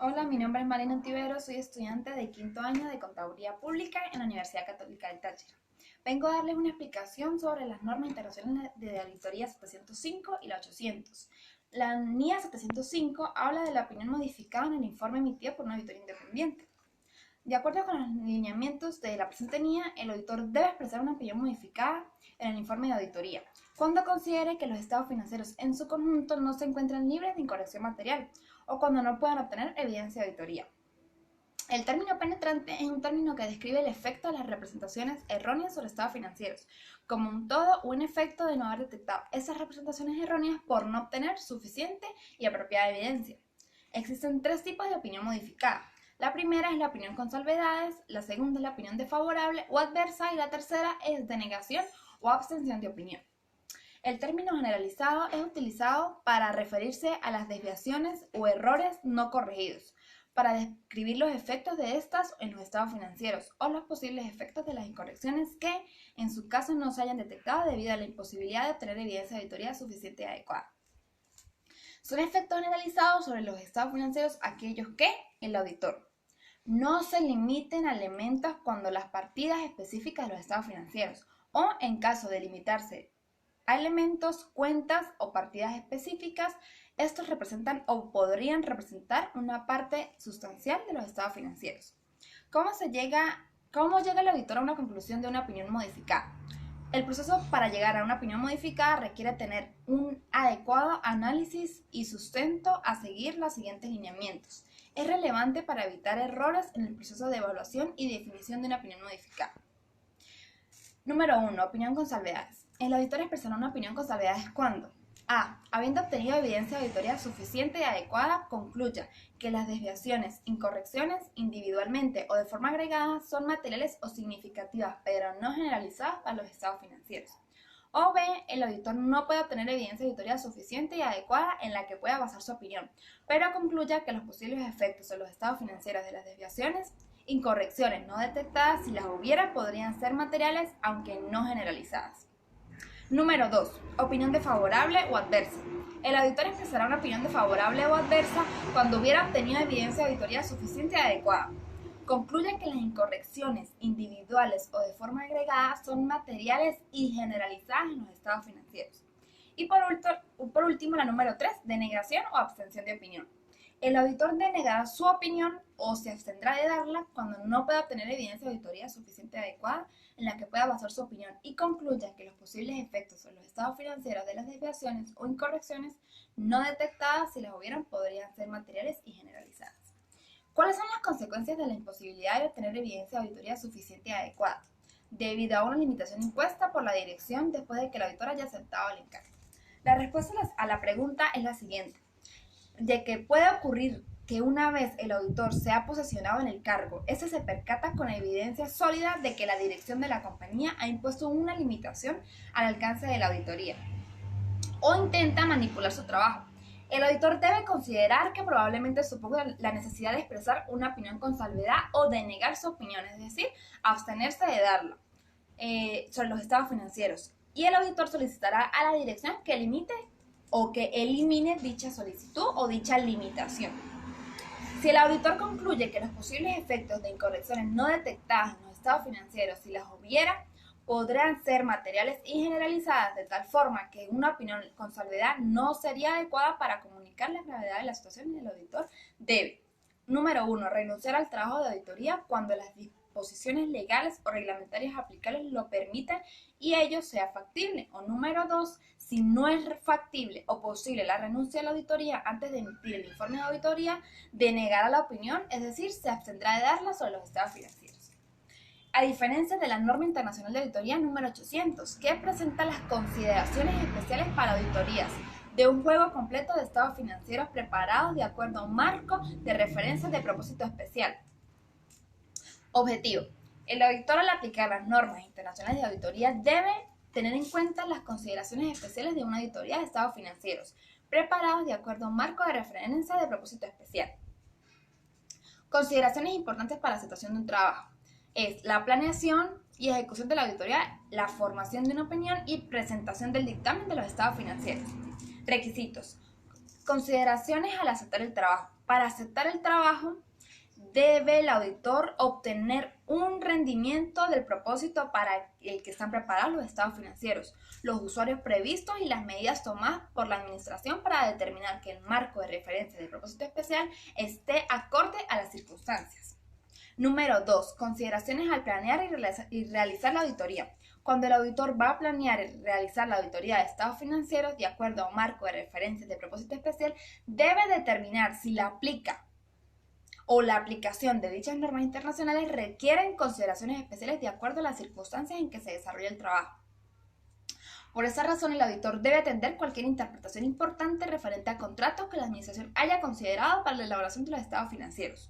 Hola, mi nombre es Marina Ontivero, soy estudiante de quinto año de Contaduría Pública en la Universidad Católica del Táchira. Vengo a darles una explicación sobre las normas internacionales de auditoría 705 y la 800. La NIA 705 habla de la opinión modificada en el informe emitido por un auditor independiente. De acuerdo con los lineamientos de la presente NIA, el auditor debe expresar una opinión modificada en el informe de auditoría, cuando considere que los estados financieros en su conjunto no se encuentran libres de incorrección material o cuando no puedan obtener evidencia de auditoría. El término penetrante es un término que describe el efecto de las representaciones erróneas sobre estados financieros, como un todo o un efecto de no haber detectado esas representaciones erróneas por no obtener suficiente y apropiada evidencia. Existen tres tipos de opinión modificada. La primera es la opinión con salvedades, la segunda es la opinión desfavorable o adversa y la tercera es denegación o abstención de opinión. El término generalizado es utilizado para referirse a las desviaciones o errores no corregidos, para describir los efectos de estas en los estados financieros o los posibles efectos de las incorrecciones que, en su caso, no se hayan detectado debido a la imposibilidad de obtener evidencia de auditoría suficiente y adecuada. Son efectos generalizados sobre los estados financieros aquellos que el auditor no se limiten a elementos cuando las partidas específicas de los estados financieros o, en caso de limitarse a elementos, cuentas o partidas específicas, estos representan o podrían representar una parte sustancial de los estados financieros. ¿Cómo llega el auditor a una conclusión de una opinión modificada? El proceso para llegar a una opinión modificada requiere tener un adecuado análisis y sustento a seguir los siguientes lineamientos. Es relevante para evitar errores en el proceso de evaluación y definición de una opinión modificada. Número 1. Opinión con salvedades. El auditor expresará una opinión con salvedades cuando a. Habiendo obtenido evidencia de auditoría suficiente y adecuada, concluya que las desviaciones, incorrecciones, individualmente o de forma agregada, son materiales o significativas, pero no generalizadas para los estados financieros. O B. El auditor no puede obtener evidencia de auditoría suficiente y adecuada en la que pueda basar su opinión, pero concluya que los posibles efectos en los estados financieros de las desviaciones, incorrecciones no detectadas, si las hubiera, podrían ser materiales, aunque no generalizadas. Número 2. Opinión desfavorable o adversa. El auditor expresará una opinión desfavorable o adversa cuando hubiera obtenido evidencia de auditoría suficiente y adecuada. Concluye que las incorrecciones individuales o de forma agregada son materiales y generalizadas en los estados financieros. Y por último, la número 3, denegación o abstención de opinión. El auditor denegará su opinión o se abstendrá de darla cuando no pueda obtener evidencia de auditoría suficiente y adecuada en la que pueda basar su opinión y concluya que los posibles efectos sobre los estados financieros de las desviaciones o incorrecciones no detectadas, si las hubieran, podrían ser materiales y generalizadas. ¿Cuáles son las consecuencias de la imposibilidad de obtener evidencia de auditoría suficiente y adecuada? Debido a una limitación impuesta por la dirección después de que el auditor haya aceptado el encargo. La respuesta a la pregunta es la siguiente: de que puede ocurrir que una vez el auditor se ha posesionado en el cargo, ese se percata con evidencia sólida de que la dirección de la compañía ha impuesto una limitación al alcance de la auditoría o intenta manipular su trabajo. El auditor debe considerar que probablemente suponga la necesidad de expresar una opinión con salvedad o de negar su opinión, es decir, abstenerse de darla sobre los estados financieros. Y el auditor solicitará a la dirección que limite o que elimine dicha solicitud o dicha limitación. Si el auditor concluye que los posibles efectos de incorrecciones no detectadas en los estados financieros, si las hubiera, podrán ser materiales y generalizadas de tal forma que una opinión con salvedad no sería adecuada para comunicar la gravedad de la situación, y el auditor debe, número 1, renunciar al trabajo de auditoría cuando las disposiciones legales o reglamentarias aplicables lo permitan y ello sea factible. O número 2, si no es factible o posible la renuncia a la auditoría antes de emitir el informe de auditoría, denegará la opinión, es decir, se abstendrá de darla sobre los estados financieros. A diferencia de la norma internacional de auditoría número 800, que presenta las consideraciones especiales para auditorías de un juego completo de estados financieros preparados de acuerdo a un marco de referencia de propósito especial. Objetivo: el auditor, al aplicar las normas internacionales de auditoría, debe tener en cuenta las consideraciones especiales de una auditoría de estados financieros preparados de acuerdo a un marco de referencia de propósito especial. Consideraciones importantes para la aceptación de un trabajo: es la planeación y ejecución de la auditoría, la formación de una opinión y presentación del dictamen de los estados financieros. Requisitos: consideraciones al aceptar el trabajo. Para aceptar el trabajo, debe el auditor obtener un rendimiento del propósito para el que están preparados los estados financieros, los usuarios previstos y las medidas tomadas por la administración para determinar que el marco de referencia del propósito especial esté acorde a las circunstancias. Número 2. Consideraciones al planear y realizar la auditoría. Cuando el auditor va a planear y realizar la auditoría de estados financieros de acuerdo a un marco de referencia de propósito especial, debe determinar si la aplica o la aplicación de dichas normas internacionales requieren consideraciones especiales de acuerdo a las circunstancias en que se desarrolla el trabajo. Por esa razón, el auditor debe atender cualquier interpretación importante referente a contratos que la administración haya considerado para la elaboración de los estados financieros.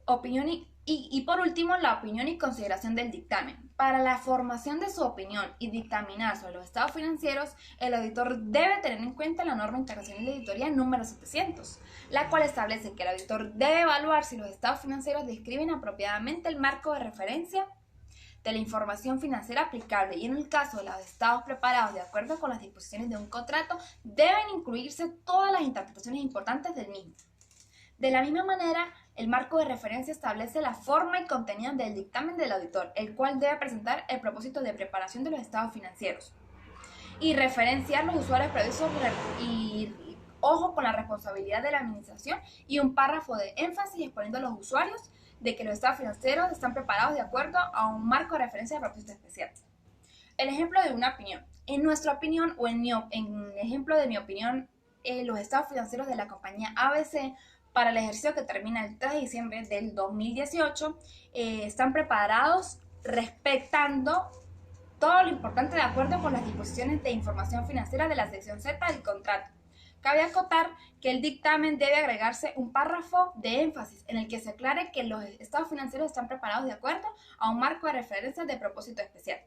Opinión y por último, la opinión y consideración del dictamen. Para la formación de su opinión y dictaminar sobre los estados financieros, el auditor debe tener en cuenta la norma internacional de auditoría número 700, la cual establece que el auditor debe evaluar si los estados financieros describen apropiadamente el marco de referencia de la información financiera aplicable y en el caso de los estados preparados de acuerdo con las disposiciones de un contrato, deben incluirse todas las interpretaciones importantes del mismo. De la misma manera, el marco de referencia establece la forma y contenido del dictamen del auditor, el cual debe presentar el propósito de preparación de los estados financieros y referenciar los usuarios previstos y ojo con la responsabilidad de la administración y un párrafo de énfasis exponiendo a los usuarios de que los estados financieros están preparados de acuerdo a un marco de referencia de propósito especial. El ejemplo de una opinión. En nuestra opinión o en el ejemplo de mi opinión, los estados financieros de la compañía ABC para el ejercicio que termina el 3 de diciembre del 2018 están preparados respetando todo lo importante de acuerdo con las disposiciones de información financiera de la sección Z del contrato. Cabe acotar que el dictamen debe agregarse un párrafo de énfasis en el que se aclare que los estados financieros están preparados de acuerdo a un marco de referencia de propósito especial.